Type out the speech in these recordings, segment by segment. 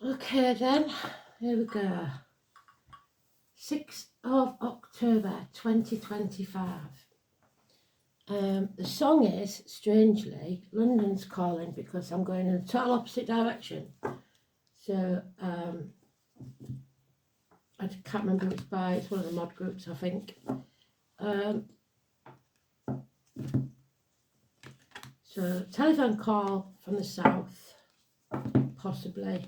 Okay then, here we go. 6th of October 2025. The song is, strangely, London's Calling, because I'm going in the total opposite direction. So, I can't remember who it's by, it's one of the mod groups, I think. So, telephone call from the south, possibly.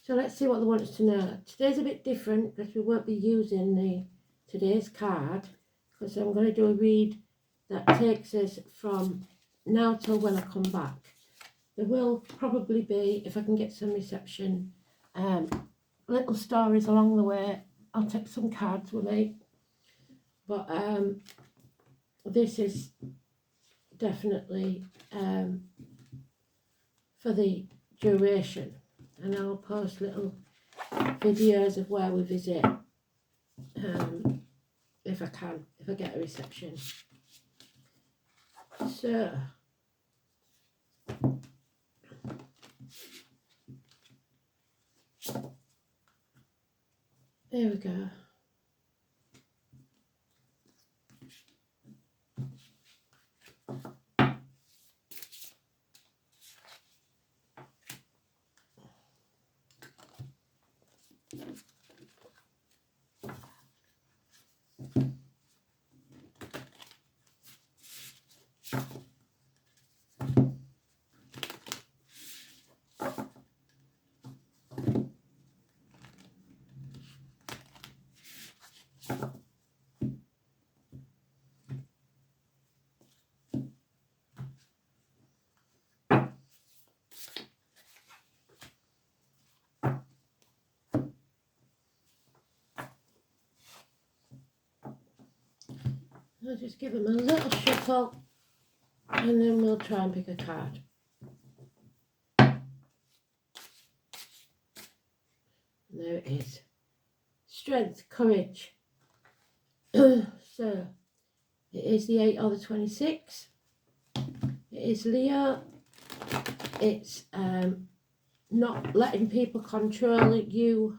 So let's see what they want us to know. Today's a bit different because we won't be using today's card, because I'm going to do a read that takes us from now till when I come back. There will probably be, if I can get some reception, little stories along the way. I'll take some cards with me. But this is definitely for the duration. And I'll post little videos of where we visit if I can, if I get a reception. So, there we go. I'll just give them a little shuffle and then we'll try and pick a card. And there it is. Strength, courage. So, it is the 8 or the 26. It is Leo. It's not letting people control you.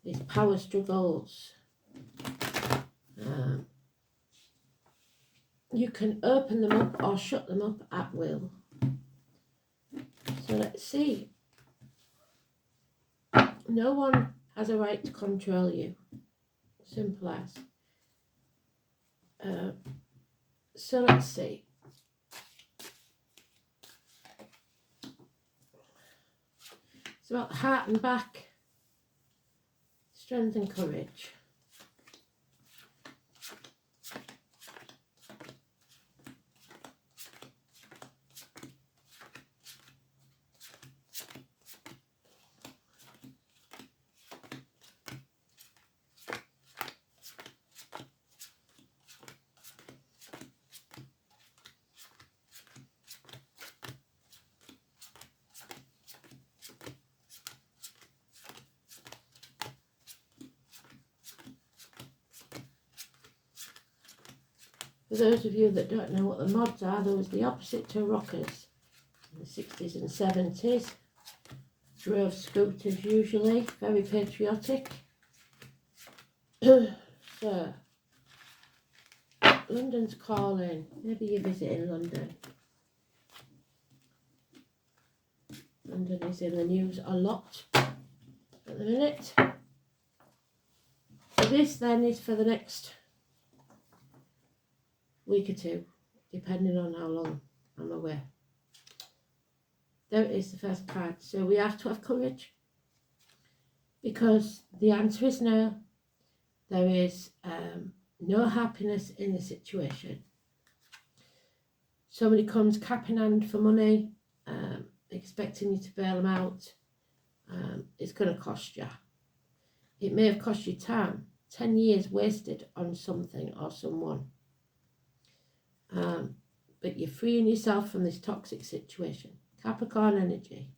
It's power struggles. You can open them up or shut them up at will. So let's see. No one has a right to control you. Simple as. So let's see. It's about heart and back, strength and courage. For those of you that don't know what the mods are, there was the opposite to rockers in the 60s and 70s. Drove scooters usually, very patriotic. So, London's Calling. Maybe you're visiting London. London is in the news a lot at the minute. So this then is for the next week or two, depending on how long I'm away. There it is, the first card. So we have to have courage, because the answer is no. There is no happiness in the situation. Somebody comes cap in hand for money, expecting you to bail them out. It's going to cost you. It may have cost you time, 10 years wasted on something or someone. But you're freeing yourself from this toxic situation. Capricorn energy,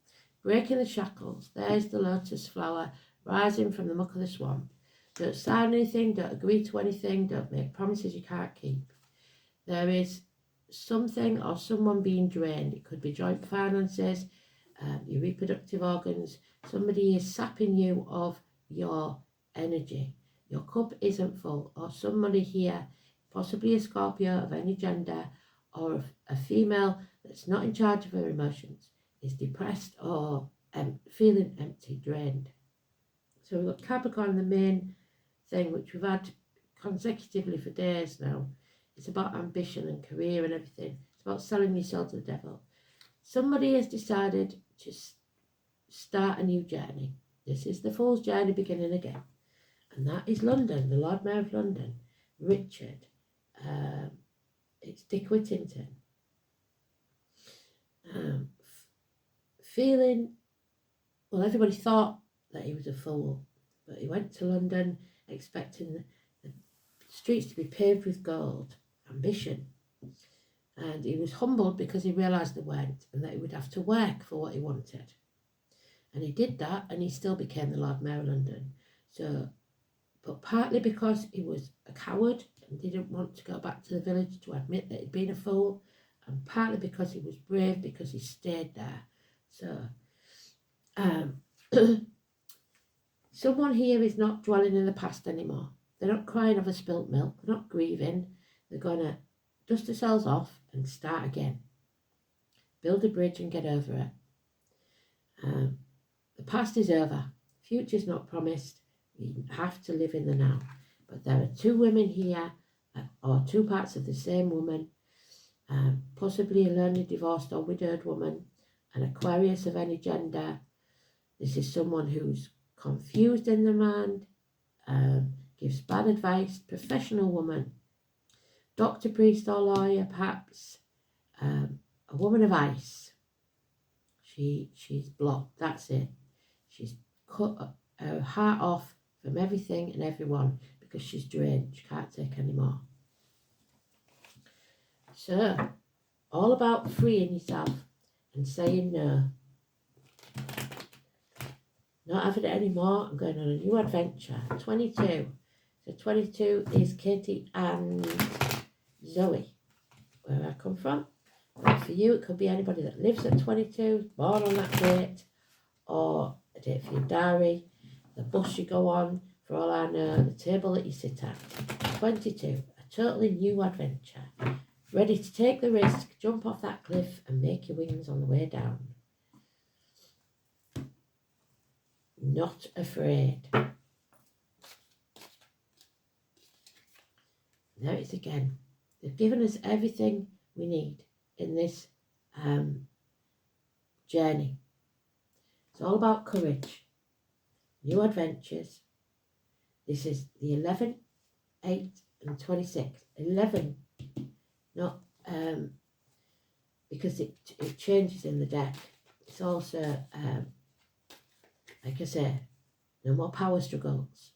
breaking the shackles. There's the lotus flower rising from the muck of the swamp. Don't sign anything, don't agree to anything, don't make promises you can't keep. There is something or someone being drained. It could be joint finances, your reproductive organs. Somebody is sapping you of your energy. Your cup isn't full, or somebody here, possibly a Scorpio of any gender, or a female that's not in charge of her emotions, is depressed or feeling empty, drained. So we've got Capricorn, the main thing, which we've had consecutively for days now. It's about ambition and career and everything. It's about selling your soul to the devil. Somebody has decided to start a new journey. This is the Fool's Journey beginning again. And that is London, the Lord Mayor of London, Richard. It's Dick Whittington. Feeling, well, everybody thought that he was a fool, but he went to London expecting the streets to be paved with gold, ambition. And he was humbled because he realised they weren't, and that he would have to work for what he wanted. And he did that, and he still became the Lord Mayor of London. So, but partly because he was a coward and didn't want to go back to the village to admit that he'd been a fool, and partly because he was brave because he stayed there. So, someone here is not dwelling in the past anymore. They're not crying over spilt milk. They're not grieving. They're going to dust themselves off and start again. Build a bridge and get over it. The past is over. Future's not promised. We have to live in the now. But there are two women here, or two parts of the same woman, possibly a lonely, divorced or widowed woman, an Aquarius of any gender. This is someone who's confused in their mind, gives bad advice, professional woman, doctor, priest or lawyer perhaps, a woman of ice. She's blocked, that's it. She's cut her heart off from everything and everyone because she's drained. She can't take any more. So, all about freeing yourself and saying no. Not having it anymore. I'm going on a new adventure. 22. So 22 is Katie and Zoe, where I come from. But for you, it could be anybody that lives at 22, born on that date, or a date for your diary, the bus you go on, for all I know, the table that you sit at. 22, a totally new adventure. Ready to take the risk, jump off that cliff and make your wings on the way down. Not afraid. There it is again. They've given us everything we need in this journey. It's all about courage, new adventures. This is the 11, 8 and 26. 11, not because it changes in the deck. It's also, like I say, no more power struggles.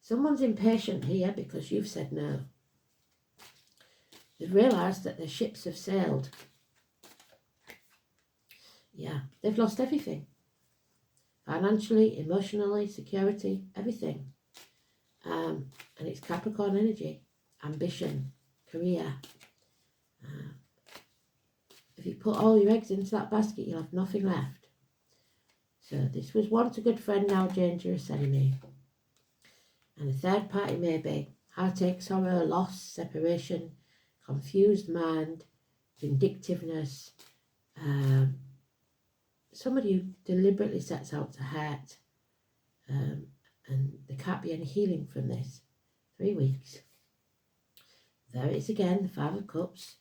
Someone's impatient here because you've said no. They've realised that their ships have sailed. Yeah, they've lost everything. Financially, emotionally, security, everything. And it's Capricorn energy, ambition, career. If you put all your eggs into that basket, you'll have nothing left. So this was once a good friend, now a dangerous enemy. And a third party may be heartache, sorrow, loss, separation, confused mind, vindictiveness, somebody who deliberately sets out to hurt, and there can't be any healing from this. 3 weeks. There it is again, the Five of Cups.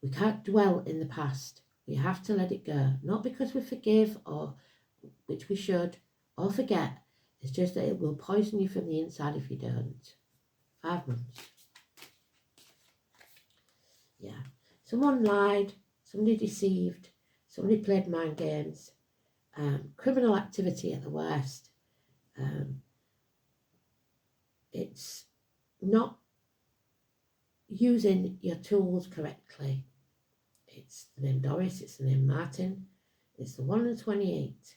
We can't dwell in the past. We have to let it go. Not because we forgive, or which we should, or forget. It's just that it will poison you from the inside if you don't. 5 months. Yeah. Someone lied, somebody deceived, somebody played mind games, criminal activity at the worst. It's not using your tools correctly. It's the name Doris, it's the name Martin, it's the 1 and 28.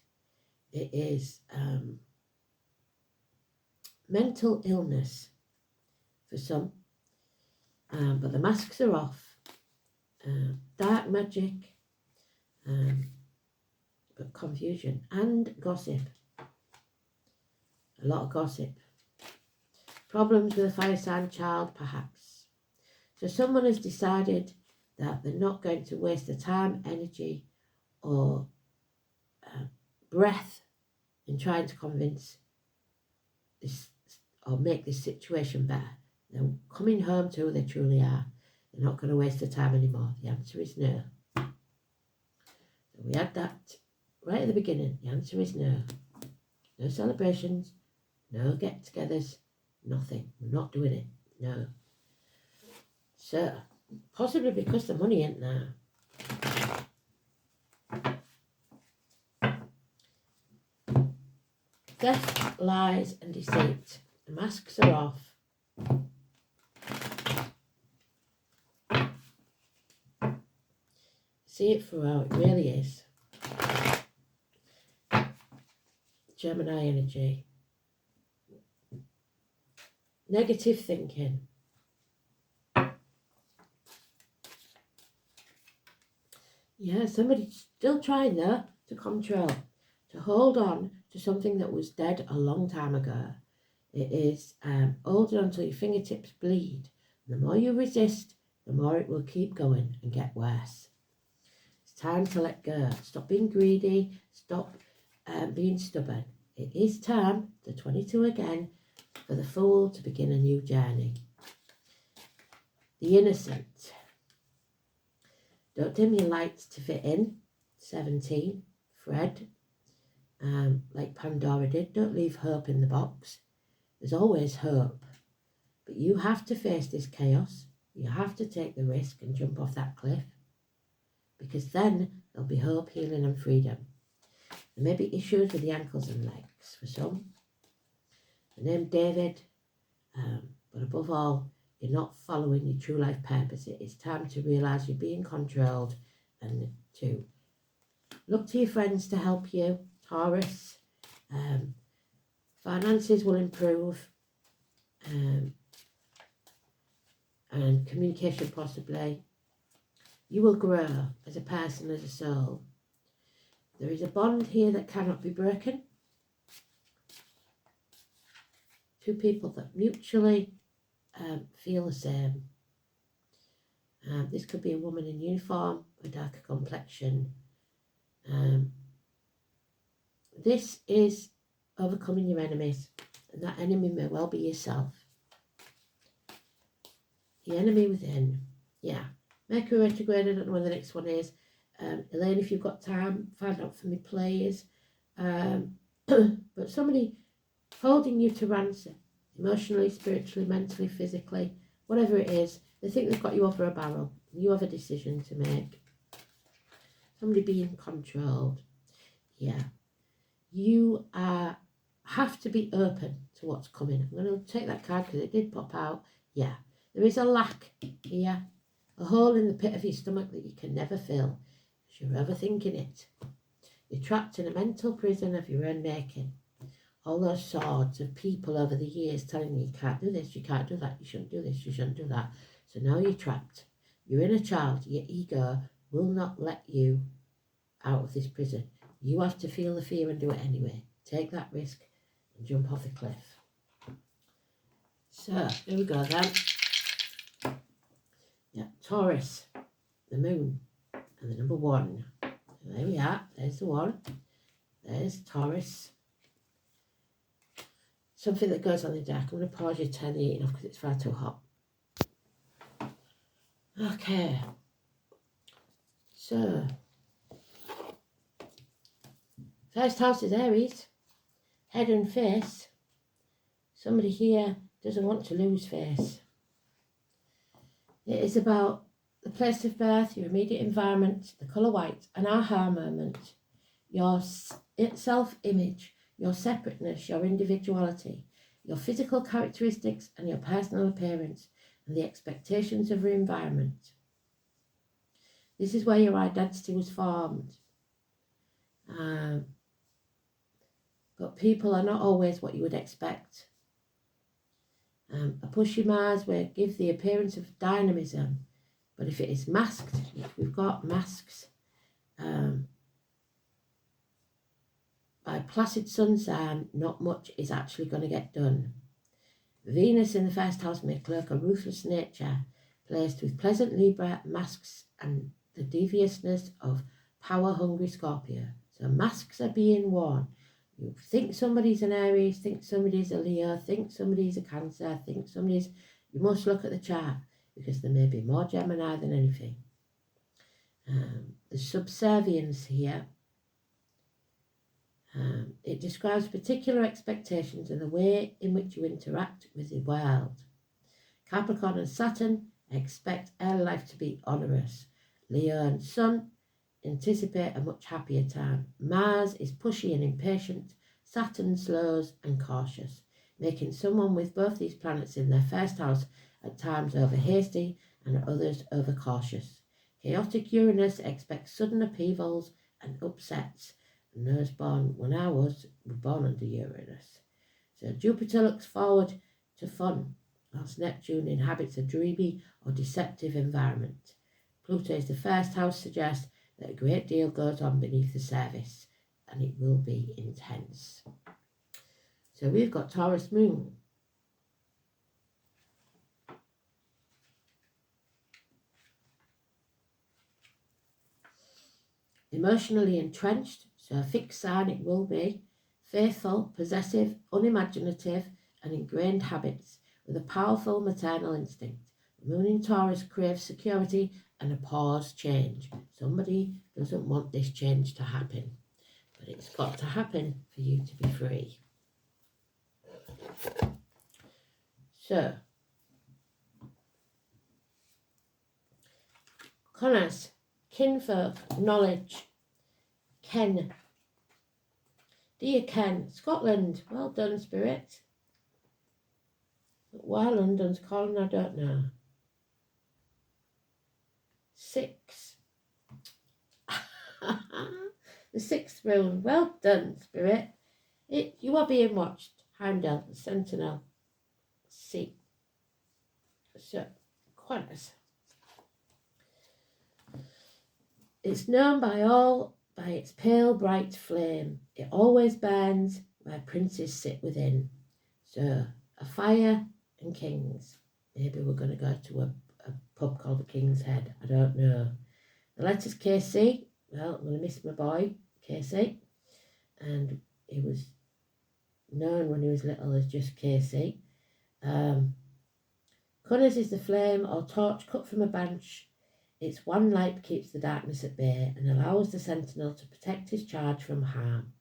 It is mental illness for some. but the masks are off. Dark magic, but confusion and gossip. A lot of gossip. Problems with a fire sign child, perhaps. So someone has decided that they're not going to waste their time, energy, or breath in trying to convince this or make this situation better. They're coming home to who they truly are. They're not going to waste their time anymore. The answer is no. So we had that right at the beginning. The answer is no. No celebrations, no get-togethers, nothing. We're not doing it. No. So, possibly because the money ain't there. Theft, lies and deceit. The masks are off. See it for how it really is. Gemini energy. Negative thinking. Yeah, somebody's still trying though to control, to hold on to something that was dead a long time ago. It is holding on until your fingertips bleed. The more you resist, the more it will keep going and get worse. It's time to let go. Stop being greedy. Stop being stubborn. It is time, the 22 again, for the Fool to begin a new journey. The Innocent. Don't dim your lights to fit in. 17. Fred. Like Pandora did, don't leave hope in the box. There's always hope. But you have to face this chaos. You have to take the risk and jump off that cliff. Because then there'll be hope, healing and freedom. There may be issues with the ankles and legs for some. The name David, but above all, you're not following your true life purpose. It is time to realise you're being controlled and to look to your friends to help you. Taurus, finances will improve and communication possibly. You will grow as a person, as a soul. There is a bond here that cannot be broken. Two people that mutually feel the same. This could be a woman in uniform, a darker complexion. This is overcoming your enemies, and that enemy may well be yourself. The enemy within. Yeah. Mercury retrograde, I don't know when the next one is. Elaine, if you've got time, find out for me, please. But somebody holding you to ransom, emotionally, spiritually, mentally, physically, whatever it is, they think they've got you over a barrel. You have a decision to make. Somebody being controlled. Yeah. You have to be open to what's coming. I'm going to take that card because it did pop out. Yeah. There is a lack here. A hole in the pit of your stomach that you can never fill. Because you're overthinking it. You're trapped in a mental prison of your own making. All those swords of people over the years telling you can't do this, you can't do that, you shouldn't do this, you shouldn't do that. So now you're trapped. Your inner child, your ego, will not let you out of this prison. You have to feel the fear and do it anyway. Take that risk and jump off the cliff. So, here we go then. Yeah, Taurus, the moon, and the number 1. There we are. There's the 1. There's Taurus. Something that goes on in the dark. I'm going to pause you, turn the heating off because it's far too hot. Okay. So, first house is Aries. Head and face. Somebody here doesn't want to lose face. It is about the place of birth, your immediate environment, the colour white, an aha moment, your self-image, your separateness, your individuality, your physical characteristics and your personal appearance, and the expectations of your environment. This is where your identity was formed. But people are not always what you would expect. A pushy Mars will give the appearance of dynamism, but if it is masked, if we've got masks, by placid sun sign, not much is actually going to get done. Venus in the first house may cloak a ruthless nature, placed with pleasant Libra, masks and the deviousness of power-hungry Scorpio. So masks are being worn. You think somebody's an Aries, think somebody's a Leo, think somebody's a Cancer, think somebody's... You must look at the chart, because there may be more Gemini than anything. The subservience here, it describes particular expectations and the way in which you interact with the world. Capricorn and Saturn expect our life to be onerous. Leo and Sun anticipate a much happier time. Mars is pushy and impatient. Saturn slows and cautious, making someone with both these planets in their first house at times over hasty and at others over cautious. Chaotic Uranus expects sudden upheavals and upsets, and those born when I was were born under Uranus. So Jupiter looks forward to fun, whilst Neptune inhabits a dreamy or deceptive environment. Pluto is the first house, suggests that a great deal goes on beneath the surface, and it will be intense. So we've got Taurus Moon. Emotionally entrenched, so a fixed sign it will be. Faithful, possessive, unimaginative, and ingrained habits with a powerful maternal instinct. The Moon in Taurus craves security and abhors change. Somebody doesn't want this change to happen, but it's got to happen for you to be free. So, Connors, kinfolk, knowledge, Ken. Dear Ken, Scotland, well done, Spirit. Why London's calling, I don't know. 6. The 6th rune, well done, Spirit. You are being watched. Heimdall, the Sentinel. See. So, Qantas. It's known by all by its pale bright flame. It always burns where princes sit within. So, a fire and kings. Maybe we're going to go to a pub called the King's Head. I don't know. The letters KC. Well, I'm going to miss my boy, KC. And he was known when he was little as just KC. Connors is the flame or torch cut from a branch. Its one light keeps the darkness at bay and allows the sentinel to protect his charge from harm.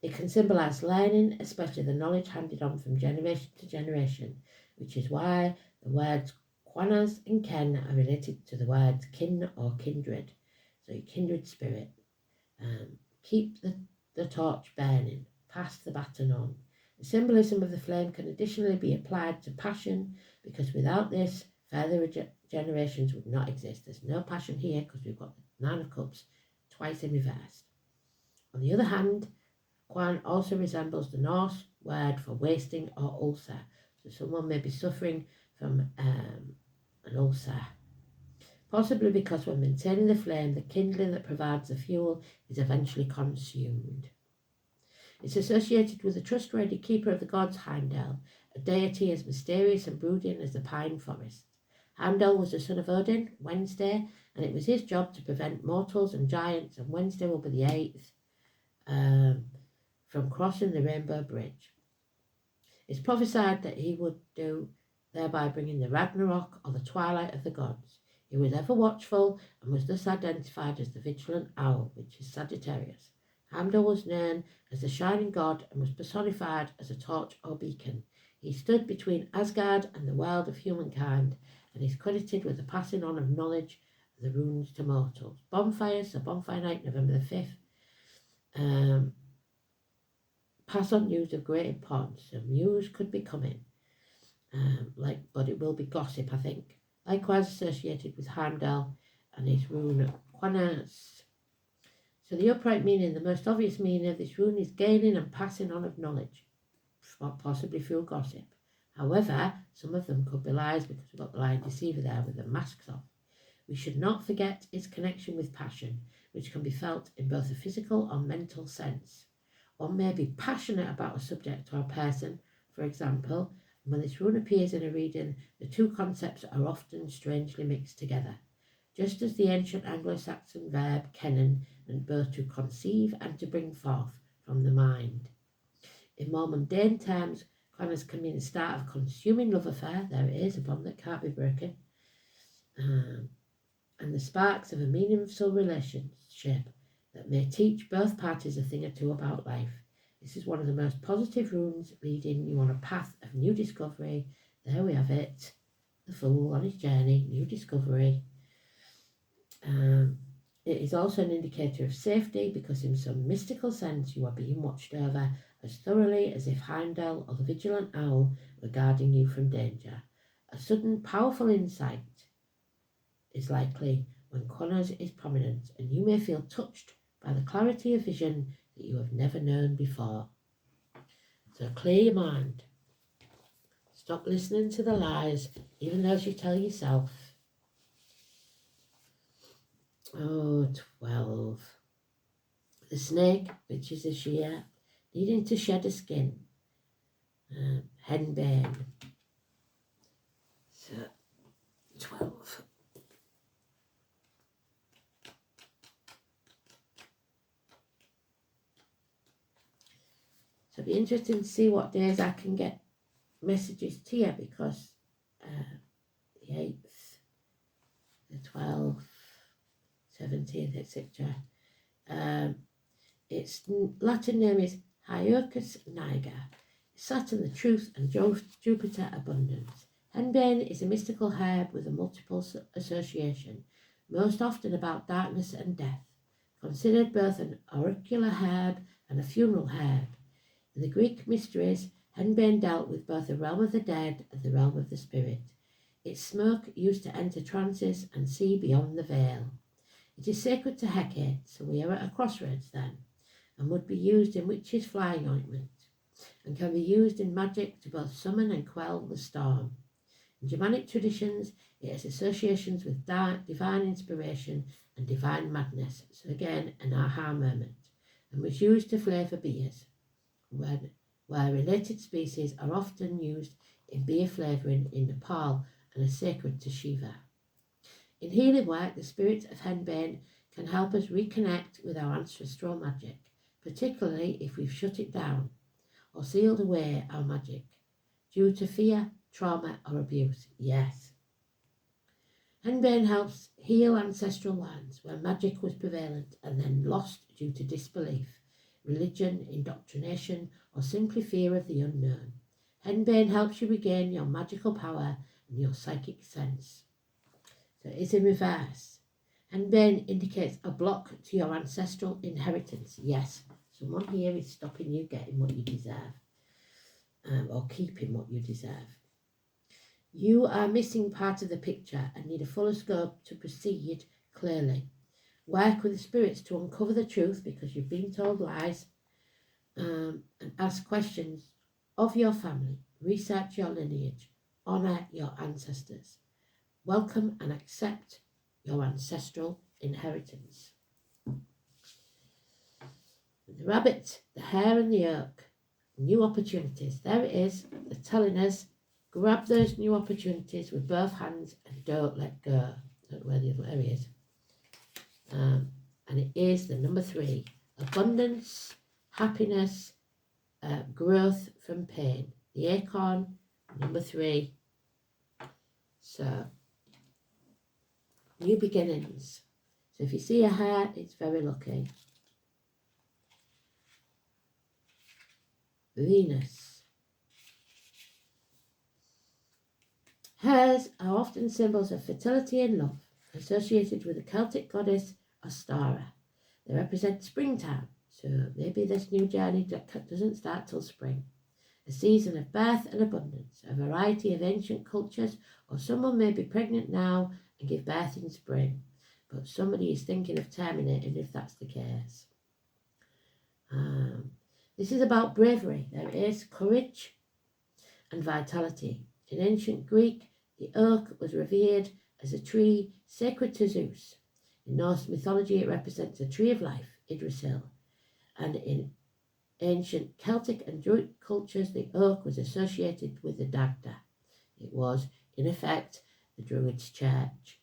It can symbolise learning, especially the knowledge handed on from generation to generation, which is why the words Qannas and Ken are related to the words kin or kindred. So your kindred spirit. Keep the torch burning, pass the baton on. The symbolism of the flame can additionally be applied to passion, because without this, further generations would not exist. There's no passion here because we've got the 9 of Cups twice in reverse. On the other hand, Quan also resembles the Norse word for wasting or ulcer. So someone may be suffering from an ulcer. Possibly because when maintaining the flame, the kindling that provides the fuel is eventually consumed. It's associated with the trustworthy keeper of the gods, Heimdall, a deity as mysterious and brooding as the pine forest. Heimdall was the son of Odin, Wednesday, and it was his job to prevent mortals and giants, and Wednesday will be the 8th, from crossing the Rainbow Bridge. It's prophesied that he would do, thereby bringing the Ragnarok or the twilight of the gods. He was ever watchful and was thus identified as the vigilant owl, which is Sagittarius. Heimdall was known as the shining god and was personified as a torch or beacon. He stood between Asgard and the world of humankind, and is credited with the passing on of knowledge of the runes to mortals. Bonfires, so bonfire night, November the 5th. Pass on news of great importance. So news could be coming, but it will be gossip, I think. Likewise associated with Heimdall and his rune Qannas. So the upright meaning, the most obvious meaning of this rune is gaining and passing on of knowledge, possibly through gossip. However, some of them could be lies because we've got the lion deceiver there with the masks off. We should not forget its connection with passion, which can be felt in both a physical or mental sense. One may be passionate about a subject or a person, for example, and when this rune appears in a reading, the two concepts are often strangely mixed together. Just as the ancient Anglo-Saxon verb kennen meant both to conceive and to bring forth from the mind. In more mundane terms, Connors can mean the start of consuming love affair, there it is, a bond that can't be broken, and the sparks of a meaningful relationship that may teach both parties a thing or two about life. This is one of the most positive runes, leading you on a path of new discovery. There we have it, the Fool on his journey, new discovery. It is also an indicator of safety because in some mystical sense you are being watched over as thoroughly as if Heimdall or the vigilant owl were guarding you from danger. A sudden powerful insight is likely when Connors is prominent, and you may feel touched by the clarity of vision that you have never known before. So clear your mind. Stop listening to the lies, even those you tell yourself. Oh, 12. The snake, which is a shear, needing to shed a skin. Henbane. So, 12. So it'll be interesting to see what days I can get messages to you, because the 8th, the 12th, 17th, etc. Its Latin name is Hieracus niger. Saturn, the truth, and Jupiter, abundance. Henbane is a mystical herb with a multiple association, most often about darkness and death, considered both an oracular herb and a funeral herb. In the Greek mysteries, Henbane dealt with both the realm of the dead and the realm of the spirit. Its smoke used to enter trances and see beyond the veil. It is sacred to Hecate, so we are at a crossroads then, and would be used in witches' flying ointment, and can be used in magic to both summon and quell the storm. In Germanic traditions, it has associations with divine inspiration and divine madness, so again, an aha moment, and was used to flavour beers, where related species are often used in beer flavouring in Nepal and are sacred to Shiva. In healing work, the spirit of Henbane can help us reconnect with our ancestral magic, particularly if we've shut it down or sealed away our magic due to fear, trauma, or abuse. Yes. Henbane helps heal ancestral lands where magic was prevalent and then lost due to disbelief, religion, indoctrination, or simply fear of the unknown. Henbane helps you regain your magical power and your psychic sense. So it is in reverse. Henbane indicates a block to your ancestral inheritance. Yes, someone here is stopping you getting what you deserve, or keeping what you deserve. You are missing part of the picture and need a fuller scope to proceed clearly. Work with the spirits to uncover the truth because you've been told lies, and ask questions of your family. Research your lineage. Honour your ancestors. Welcome and accept your ancestral inheritance. The rabbit, the hare and the oak. New opportunities. There it is. They're telling us, grab those new opportunities with both hands and don't let go. I don't know where the other area is. And it is the number 3. Abundance, happiness, growth from pain. The acorn, number 3. So, new beginnings. So if you see a hare, it's very lucky. Venus. Hares are often symbols of fertility and love, associated with the Celtic goddess Ostara. They represent springtime, so maybe this new journey doesn't start till spring. A season of birth and abundance, a variety of ancient cultures, or someone may be pregnant now and give birth in spring, but somebody is thinking of terminating if that's the case. This is about bravery. There is courage, and vitality. In ancient Greek, the oak was revered as a tree sacred to Zeus. In Norse mythology, it represents a tree of life, Yggdrasil, and in ancient Celtic and Druid cultures, the oak was associated with the Dagda. It was, in effect, the Druids' church.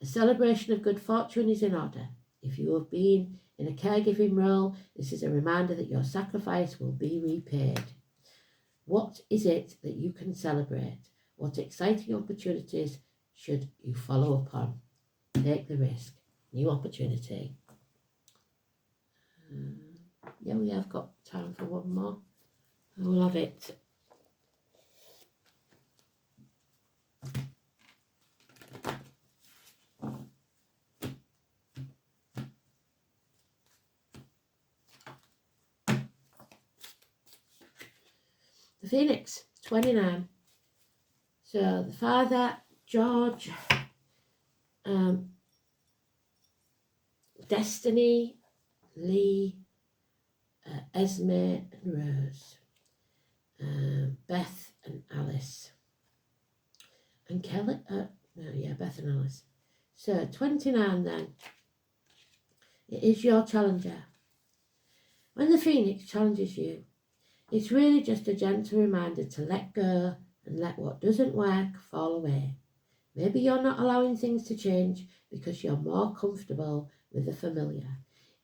A celebration of good fortune is in order. If you have been in a caregiving role, this is a reminder that your sacrifice will be repaid. What is it that you can celebrate? What exciting opportunities should you follow upon? Take the risk. New opportunity. Yeah, we have got time for one more. I love it. The Phoenix, 29. So the father, George, Destiny, Lee, Esme and Rose, Beth and Alice, and Kelly, Beth and Alice. So 29 then, it is your challenger. When the Phoenix challenges you, it's really just a gentle reminder to let go and let what doesn't work fall away. Maybe you're not allowing things to change because you're more comfortable with the familiar.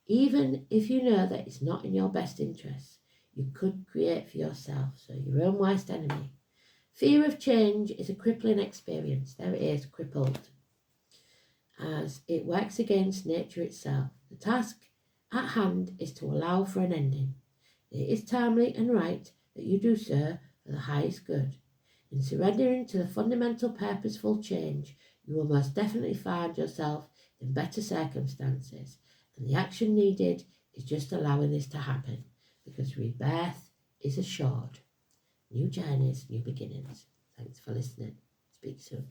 Even if you know that it's not in your best interest, you could create for yourself, so your own worst enemy. Fear of change is a crippling experience. There it is, crippled, as it works against nature itself. The task at hand is to allow for an ending. It is timely and right that you do so for the highest good. In surrendering to the fundamental purposeful change, you will most definitely find yourself in better circumstances, and the action needed is just allowing this to happen, because rebirth is assured. New journeys, new beginnings. Thanks for listening. Speak soon.